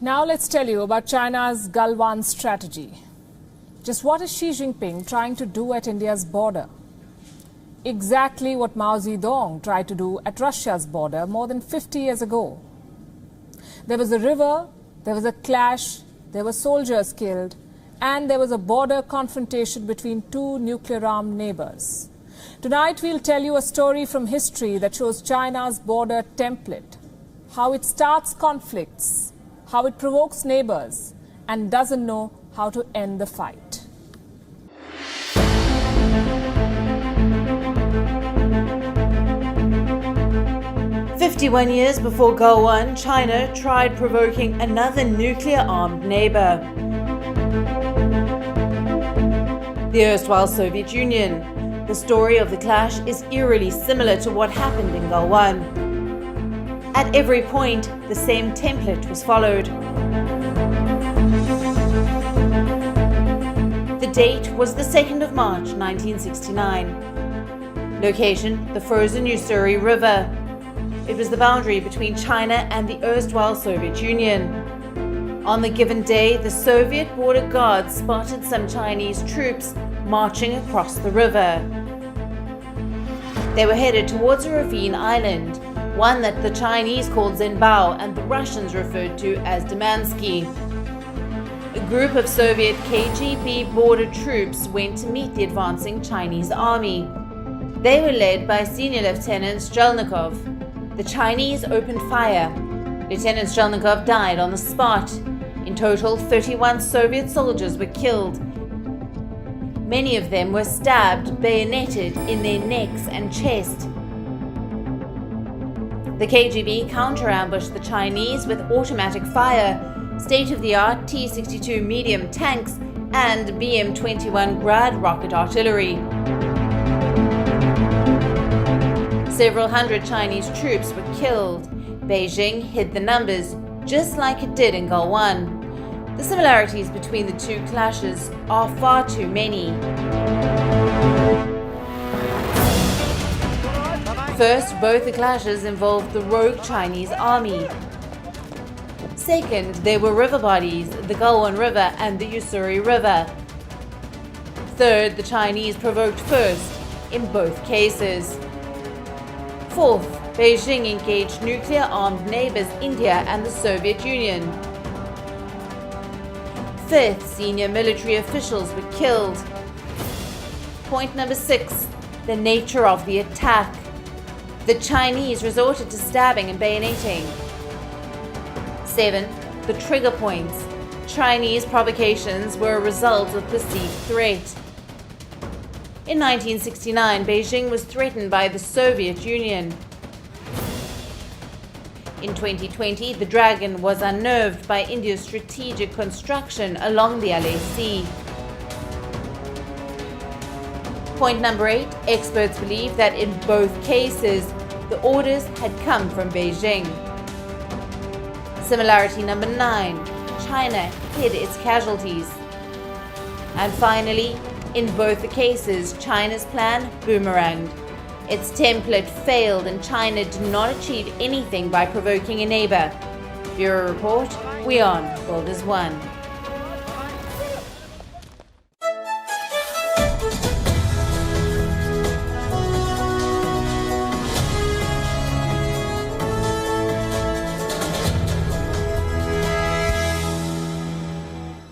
Now let's tell you about China's Galwan strategy. Just what is Xi Jinping trying to do at India's border? Exactly what Mao Zedong tried to do at Russia's border more than 50 years ago. There was a river, there was a clash, there were soldiers killed, and there was a border confrontation between two nuclear-armed neighbours. Tonight we'll tell you a story from history that shows China's border template, how it starts conflicts, how it provokes neighbours, and doesn't know how to end the fight. "51 years before Galwan, China tried provoking another nuclear-armed neighbour, the erstwhile Soviet Union. The story of the clash is eerily similar to what happened in Galwan. At every point, the same template was followed. The date was the 2nd of March 1969. Location, the frozen Ussuri River. It was the boundary between China and the erstwhile Soviet Union. On the given day, the Soviet border guards spotted some Chinese troops marching across the river. They were headed towards a ravine island, one that the Chinese called Zhenbao and the Russians referred to as Demansky. A group of Soviet KGB border troops went to meet the advancing Chinese army. They were led by Senior Lieutenant Strelnikov. The Chinese opened fire. Lieutenant Strelnikov died on the spot. In total, 31 Soviet soldiers were killed. Many of them were stabbed, bayoneted in their necks and chest. The KGB counter-ambushed the Chinese with automatic fire, state-of-the-art T-62 medium tanks, and BM-21 Grad rocket artillery. Several hundred Chinese troops were killed. Beijing hid the numbers, just like it did in Galwan. The similarities between the two clashes are far too many. First, both the clashes involved the rogue Chinese army. Second, there were river bodies, the Galwan River and the Ussuri River. Third, the Chinese provoked first, in both cases. Fourth, Beijing engaged nuclear-armed neighbours India and the Soviet Union. Fifth, senior military officials were killed. Point number 6, the nature of the attack. The Chinese resorted to stabbing and bayoneting. 7. The trigger points. Chinese provocations were a result of perceived threat. In 1969, Beijing was threatened by the Soviet Union. In 2020, the Dragon was unnerved by India's strategic construction along the LAC. Point number 8, experts believe that in both cases, the orders had come from Beijing. Similarity number 9, China hid its casualties. And finally, in both the cases, China's plan boomeranged. Its template failed and China did not achieve anything by provoking a neighbour. Bureau Report, WION, World is One.